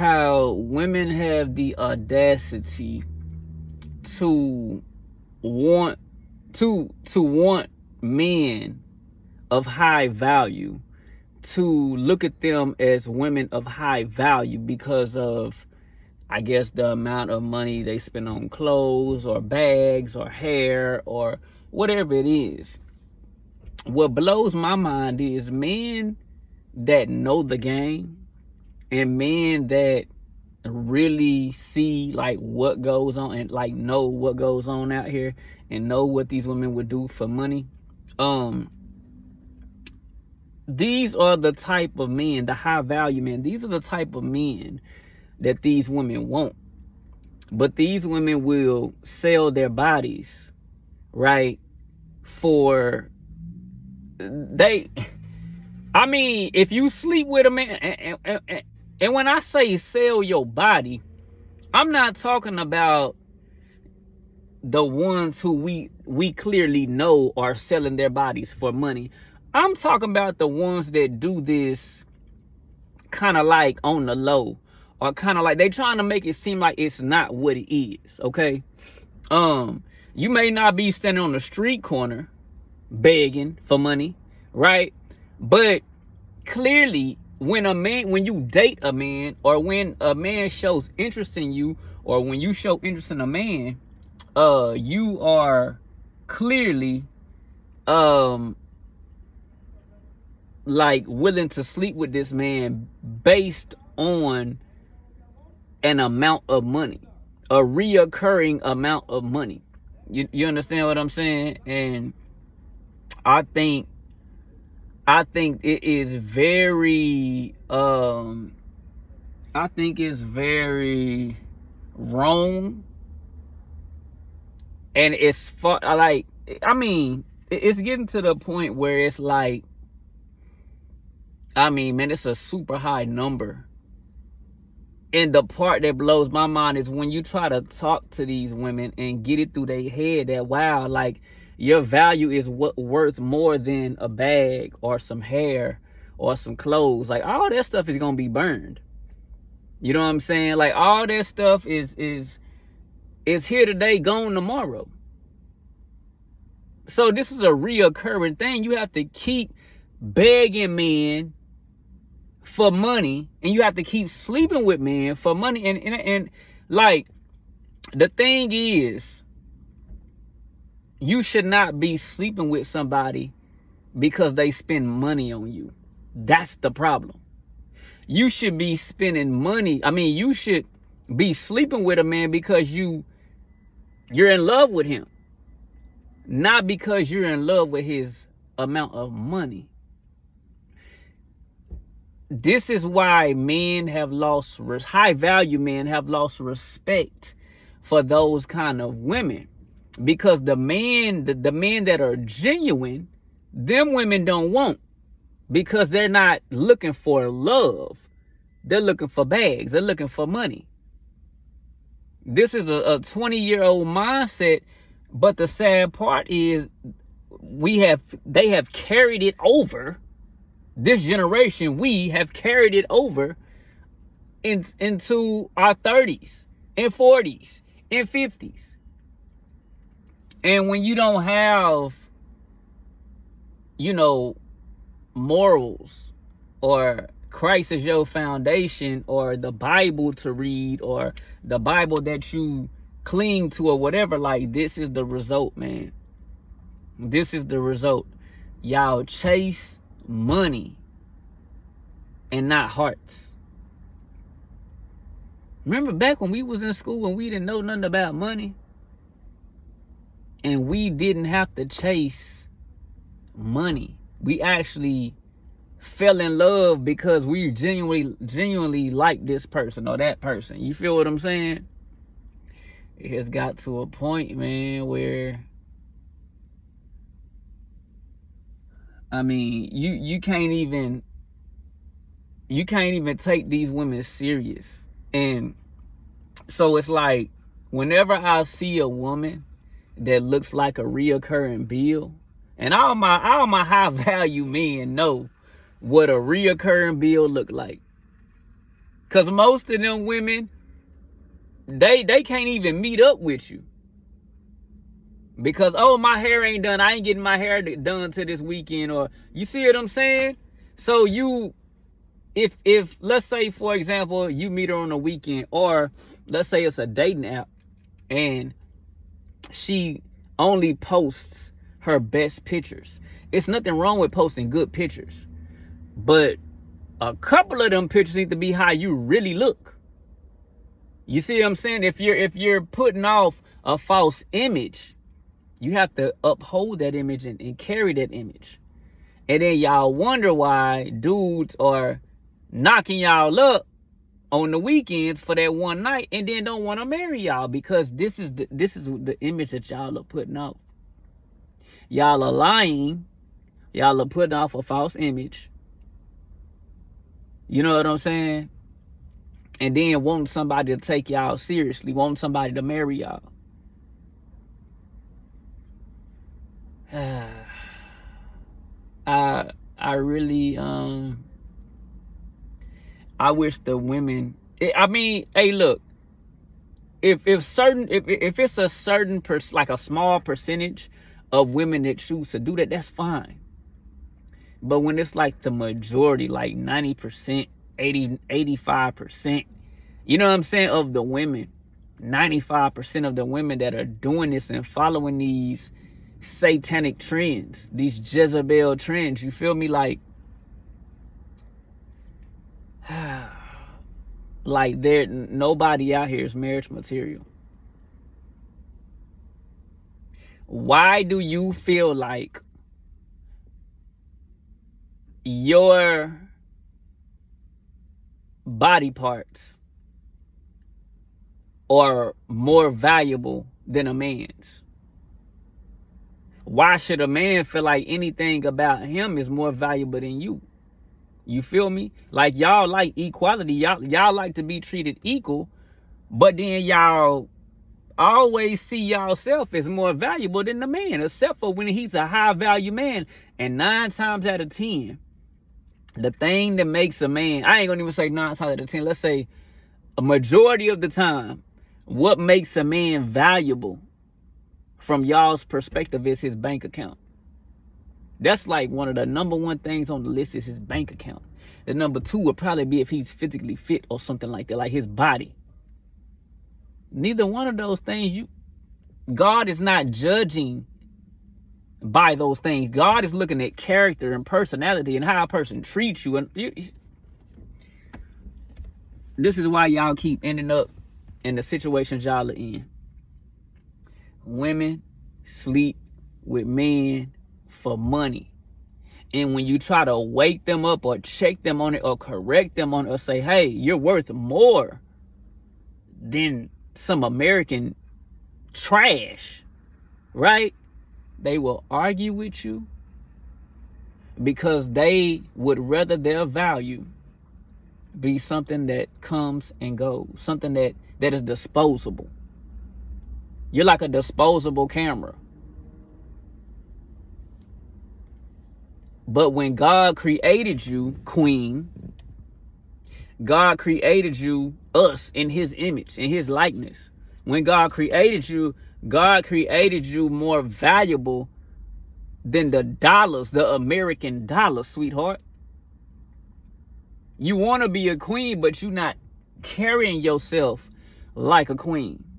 how women have the audacity to want want men of high value, to look at them as women of high value because of, I guess, the amount of money they spend on clothes or bags or hair or whatever it is. What blows my mind is men that know the game and men that really see like what goes on and like know what goes on out here and know what these women would do for money. These are the type of men, the high value men, these are the type of men that these women want. But these women will sell their bodies, right? If you sleep with a man, and when I say sell your body, I'm not talking about the ones who we clearly know are selling their bodies for money. I'm talking about the ones that do this kind of like on the low, or kind of like they trying to make it seem like it's not what it is, okay? You may not be standing on the street corner begging for money, right? But clearly, when you date a man, or when a man shows interest in you, or when you show interest in a man, you are clearly like willing to sleep with this man based on an amount of money, a reoccurring amount of money. You understand what I'm saying? And I think it is very it's very wrong. And it's it's getting to the point where it's like, man, it's a super high number. And the part that blows my mind is when you try to talk to these women and get it through their head that, wow, like, your value is worth more than a bag or some hair or some clothes. Like, all that stuff is gonna be burned. You know what I'm saying? Like, all that stuff is here today, gone tomorrow. So this is a reoccurring thing. You have to keep begging men for money, and you have to keep sleeping with men for money. And like, the thing is, you should not be sleeping with somebody because they spend money on you. That's the problem. You should be spending money. You should be sleeping with a man because you're in love with him, not because you're in love with his amount of money. This is why high value men have lost respect for those kind of women. Because the men that are genuine, them women don't want, because they're not looking for love. They're looking for bags. They're looking for money. This is a 20-year-old mindset. But the sad part is they have carried it over. This generation, we have carried it over into our 30s and 40s and 50s. And when you don't have, morals, or Christ as your foundation, or the Bible to read, or the Bible that you cling to, or whatever, like, this is the result, man. This is the result. Y'all chase money and not hearts. Remember back when we was in school and we didn't know nothing about money? And we didn't have to chase money. We actually fell in love because we genuinely liked this person or that person. You feel what I'm saying? It has got to a point, man, where you can't even take these women serious. And so it's like, whenever I see a woman that looks like a reoccurring bill, and all my high value men know what a reoccurring bill look like. Because most of them women, they can't even meet up with you. Because, oh, my hair ain't done. I ain't getting my hair done till this weekend. Or, you see what I'm saying? So if let's say, for example, you meet her on a weekend, or let's say it's a dating app, and she only posts her best pictures. It's nothing wrong with posting good pictures, but a couple of them pictures need to be how you really look. You see what I'm saying? If you're putting off a false image, you have to uphold that image and carry that image. And then y'all wonder why dudes are knocking y'all up on the weekends for that one night and then don't want to marry y'all, because this is the image that y'all are putting off. Y'all are lying. Y'all are putting off a false image. You know what I'm saying? And then wanting somebody to take y'all seriously, wanting somebody to marry y'all. I really I wish the women, I mean, hey, look, if it's a certain like a small percentage of women that choose to do that, that's fine. But when it's like the majority, like 90%, 85%, you know what I'm saying, of the women, 95% of the women that are doing this and following these satanic trends, these Jezebel trends, you feel me? Like nobody out here is marriage material. Why do you feel like your body parts are more valuable than a man's? Why should a man feel like anything about him is more valuable than you? You feel me? Like, y'all like equality. Y'all like to be treated equal, but then y'all always see yourself as more valuable than the man, except for when he's a high value man. And 9 times out of 10, the thing that makes a man, I ain't gonna even say 9 times out of 10, let's say a majority of the time, what makes a man valuable from y'all's perspective is his bank account. That's like one of the number one things on the list is his bank account. The number 2 would probably be if he's physically fit or something like that, like his body. Neither one of those things, God is not judging by those things. God is looking at character and personality and how a person treats you. And this is why y'all keep ending up in the situations y'all are in. Women sleep with men for money. And when you try to wake them up or check them on it or correct them on it or say, hey, you're worth more than some American trash, right? They will argue with you because they would rather their value be something that comes and goes, something that is disposable. You're like a disposable camera. But when God created you, queen, God created you, us, in his image, in his likeness. When God created you more valuable than the dollars, the American dollar, sweetheart. You want to be a queen, but you're not carrying yourself like a queen.